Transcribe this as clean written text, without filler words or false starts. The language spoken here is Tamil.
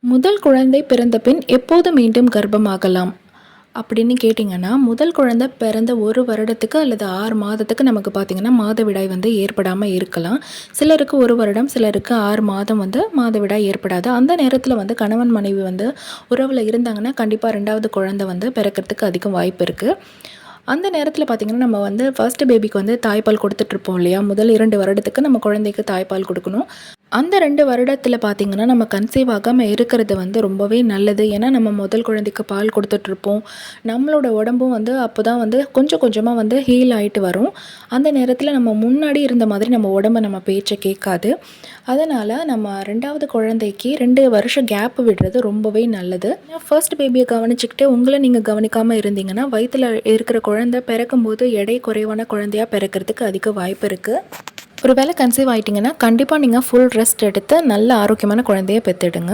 முதல் குழந்தை பிறந்த பின் எப்போது மீண்டும் கர்ப்பமாகலாம் அப்படின்னு கேட்டிங்கன்னா, முதல் குழந்தை பிறந்த 1 வருடத்துக்கு அல்லது 6 மாதத்துக்கு நமக்கு பார்த்திங்கன்னா மாதவிடாய் ஏற்படாமல் இருக்கலாம். சிலருக்கு 1 வருடம், சிலருக்கு 6 மாதம் மாதவிடாய் ஏற்படாது. அந்த நேரத்தில் கணவன் மனைவி உறவில் இருந்தாங்கன்னா கண்டிப்பாக 2வது குழந்தை பிறக்கிறதுக்கு அதிகம் வாய்ப்பு இருக்குது. அந்த நேரத்தில் பார்த்திங்கன்னா நம்ம ஃபர்ஸ்ட் பேபிக்கு தாய்ப்பால் கொடுத்துட்ருப்போம் இல்லையா? முதல் 2 வருடத்துக்கு நம்ம குழந்தைக்கு தாய்ப்பால் கொடுக்கணும். அந்த 2 வருடத்தில் பார்த்திங்கன்னா நம்ம கன்சீவ் ஆகாமல் இருக்கிறது ரொம்பவே நல்லது. ஏன்னா நம்ம முதல் குழந்தைக்கு பால் கொடுத்துட்ருப்போம். நம்மளோட உடம்பும் அப்போ தான் கொஞ்சம் கொஞ்சமாக ஹீல் ஆகிட்டு வரும். அந்த நேரத்தில் நம்ம முன்னாடி இருந்த மாதிரி நம்ம உடம்பு நம்ம பேச்சை கேட்காது. அதனால் நம்ம 2வது குழந்தைக்கு 2 வருஷம் கேப் விடுறது ரொம்பவே நல்லது. ஃபர்ஸ்ட் பேபியை கவனிச்சுக்கிட்டு உங்களை நீங்கள் கவனிக்காமல் இருந்தீங்கன்னா வயிற்றில் இருக்கிற குழந்தை பிறக்கும்போது எடை குறைவான குழந்தையாக பிறக்கிறதுக்கு அதிக வாய்ப்பு இருக்குது. ஒரு வேளை கன்சீவ் ஆகிட்டிங்கன்னா கண்டிப்பாக நீங்கள் ஃபுல் ரெஸ்ட் எடுத்து நல்ல ஆரோக்கியமான குழந்தைய பெற்றெடுங்க.